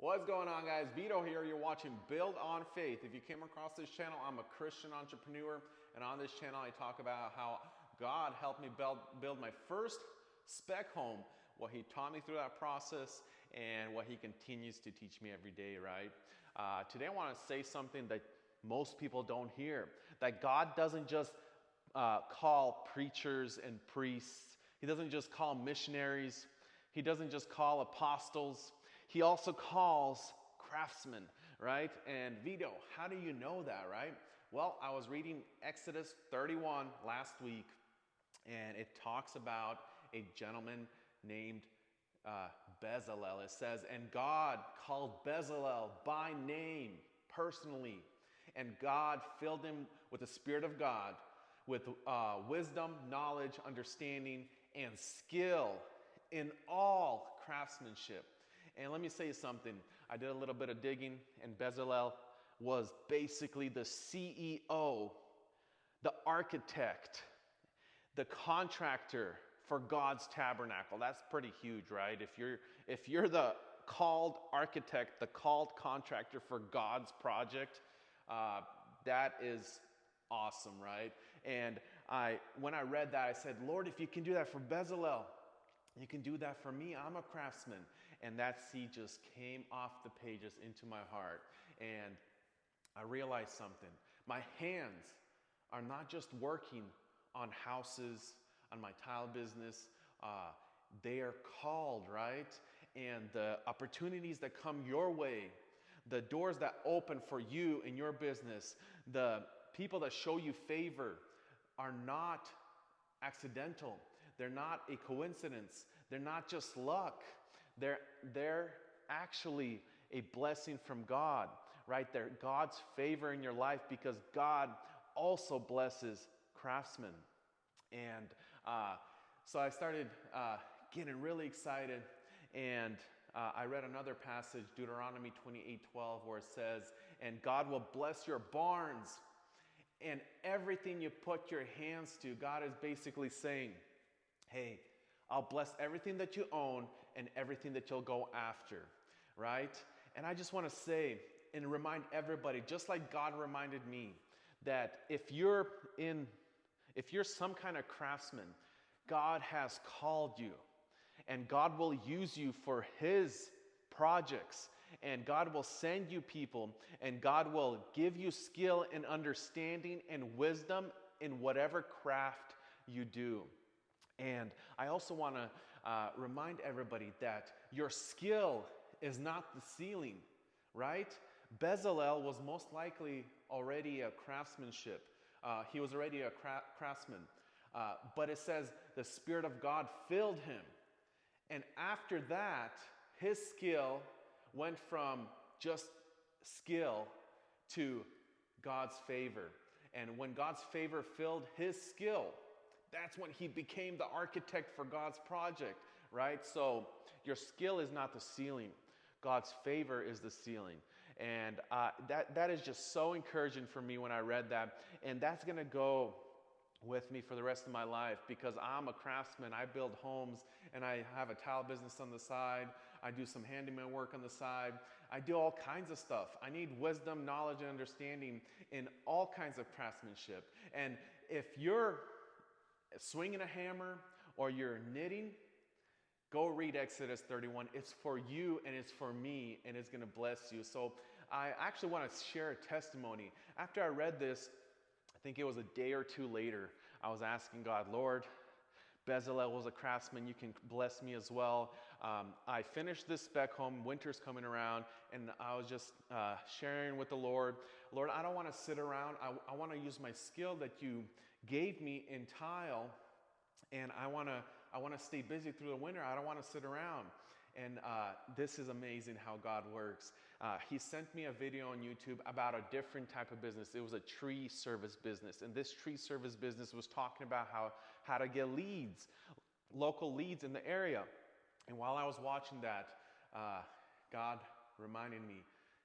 What's going on, guys? Vito here. You're watching Build on Faith. If you came across this channel, I'm a Christian entrepreneur, and on this channel I talk about how God helped me build my first spec home, what He taught me through that process, and what He continues to teach me every day, right? Today I want to say something that most people don't hear, that God doesn't just call preachers and priests. He doesn't just call missionaries. He doesn't just call apostles. He also calls craftsmen, right? And Vito, how do you know that, right? Well, I was reading Exodus 31 last week, and it talks about a gentleman named Bezalel. It says, and God called Bezalel by name, personally, and God filled him with the Spirit of God, with wisdom, knowledge, understanding, and skill in all craftsmanship. And let me say something. I did a little bit of digging, and Bezalel was basically the CEO, the architect, the contractor for God's tabernacle. That's pretty huge, right? If you're the called architect, the called contractor for God's project, that is awesome, right? And when I read that, I said, Lord, if you can do that for Bezalel, you can do that for me. I'm a craftsman. And that seed just came off the pages into my heart. And I realized something. My hands are not just working on houses, on my tile business. They are called, right? And the opportunities that come your way, the doors that open for you in your business, the people that show you favor are not accidental. They're not a coincidence. They're not just luck. They're actually a blessing from God, right? They're God's favor in your life because God also blesses craftsmen. And so I started getting really excited, and I read another passage, Deuteronomy 28:12, where it says, and God will bless your barns and everything you put your hands to. God is basically saying, hey, I'll bless everything that you own and everything that you'll go after, right? And I just want to say and remind everybody, just like God reminded me, that if you're some kind of craftsman, God has called you, and God will use you for His projects, and God will send you people, and God will give you skill and understanding and wisdom in whatever craft you do. And I also want to remind everybody that your skill is not the ceiling, right? Bezalel was most likely already a craftsmanship. He was already a craftsman. But it says the Spirit of God filled him. And after that, his skill went from just skill to God's favor. And when God's favor filled his skill, that's when he became the architect for God's project, right? So your skill is not the ceiling. God's favor is the ceiling. And that is just so encouraging for me when I read that. And that's going to go with me for the rest of my life, because I'm a craftsman. I build homes, and I have a tile business on the side. I do some handyman work on the side. I do all kinds of stuff. I need wisdom, knowledge, and understanding in all kinds of craftsmanship. And if you're swinging a hammer or you're knitting, go read Exodus 31. It's for you and it's for me, and it's going to bless you. So I actually want to share a testimony. After I read this, I think it was a day or two later, I was asking God, Lord, Bezalel was a craftsman. You can bless me as well. I finished this spec home. Winter's coming around, and I was just sharing with the Lord, Lord, I don't want to sit around. I want to use my skill that you gave me in tile, and I want to stay busy through the winter. I don't want to sit around. And this is amazing how God works. He sent me a video on YouTube about a different type of business. It was a tree service business. And this tree service business was talking about how to get leads, local leads in the area. And while I was watching that, God reminded me,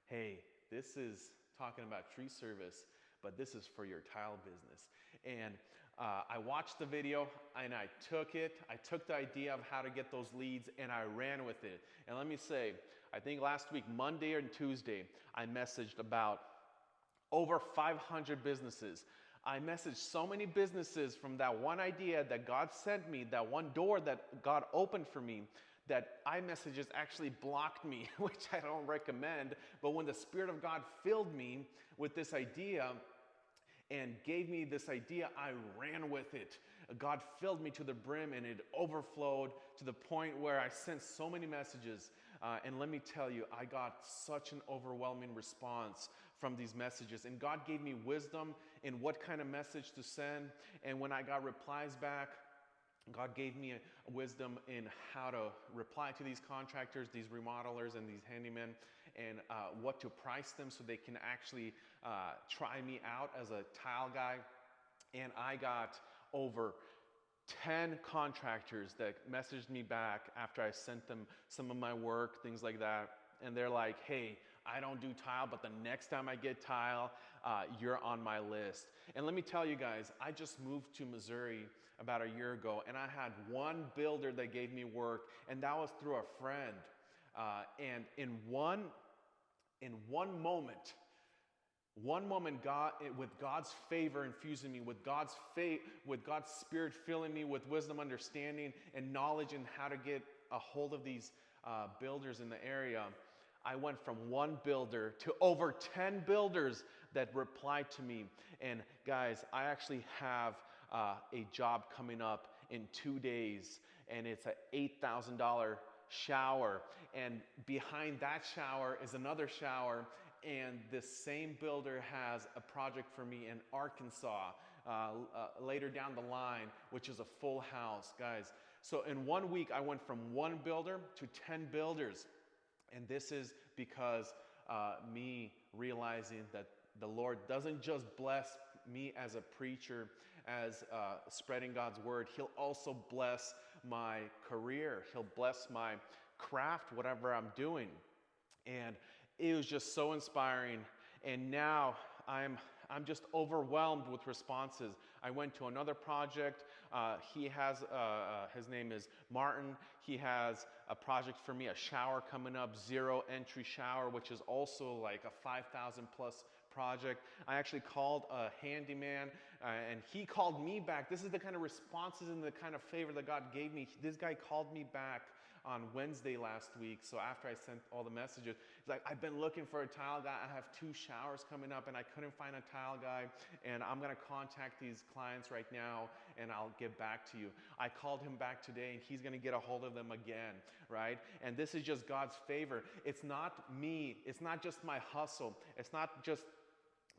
hey, this is talking about tree service, but this is for your tile business. And I watched the video, and I took the idea of how to get those leads, and I ran with it. And let me say, I think last week, Monday and Tuesday, I messaged about over 500 businesses. I messaged so many businesses from that one idea that God sent me, that one door that God opened for me, that iMessages actually blocked me, which I don't recommend. But when the Spirit of God filled me with this idea and gave me this idea, I ran with it. God filled me to the brim, and it overflowed to the point where I sent so many messages. And let me tell you, I got such an overwhelming response from these messages. And God gave me wisdom in what kind of message to send. And when I got replies back, God gave me a wisdom in how to reply to these contractors, these remodelers, and these handymen, and what to price them so they can actually try me out as a tile guy. And I got over 10 contractors that messaged me back after I sent them some of my work, things like that. And they're like, hey, I don't do tile, but the next time I get tile, you're on my list. And let me tell you guys, I just moved to Missouri about a year ago, and I had one builder that gave me work, and that was through a friend. And in one moment, God, with God's favor infusing me, with God's faith, with God's Spirit filling me with wisdom, understanding, and knowledge in how to get a hold of these builders in the area, I went from one builder to over 10 builders that replied to me. And guys, I actually have a job coming up in 2 days, and it's an $8,000 shower. And behind that shower is another shower. And this same builder has a project for me in Arkansas later down the line, which is a full house, guys. So in 1 week, I went from one builder to 10 builders. And this is because me realizing that the Lord doesn't just bless me as a preacher, as spreading God's word. He'll also bless my career. He'll bless my craft, whatever I'm doing. And it was just so inspiring. And now I'm just overwhelmed with responses. I went to another project. He has, his name is Martin. He has a project for me, a shower coming up, zero entry shower, which is also like a 5,000 plus project. I actually called a handyman, and he called me back. This is the kind of responses and the kind of favor that God gave me. This guy called me back on Wednesday last week. So after I sent all the messages, he's like, I've been looking for a tile guy. I have 2 showers coming up, and I couldn't find a tile guy. And I'm going to contact these clients right now, and I'll get back to you. I called him back today, and he's going to get a hold of them again, right? And this is just God's favor. It's not me. It's not just my hustle. It's not just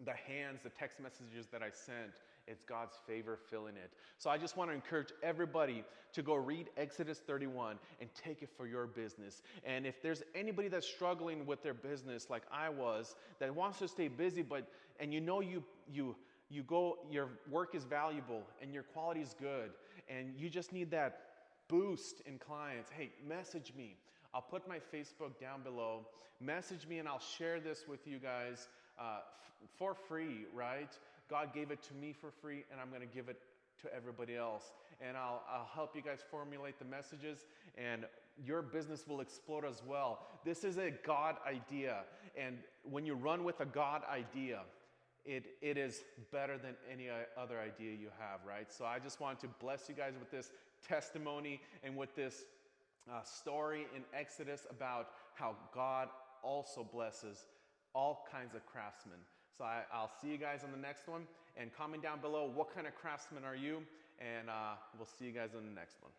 the hands, the text messages that I sent. It's God's favor filling it. So I just want to encourage everybody to go read Exodus 31 and take it for your business. And if there's anybody that's struggling with their business like I was, that wants to stay busy, and you know your work is valuable and your quality is good, and you just need that boost in clients, hey, message me. I'll put my Facebook down below. Message me and I'll share this with you guys for free, right? God gave it to me for free, and I'm going to give it to everybody else. And I'll help you guys formulate the messages, and your business will explode as well. This is a God idea, and when you run with a God idea, it is better than any other idea you have, right? So I just want to bless you guys with this testimony and with this story in Exodus about how God also blesses all kinds of craftsmen. So I'll see you guys on the next one, and comment down below what kind of craftsman are you, and we'll see you guys on the next one.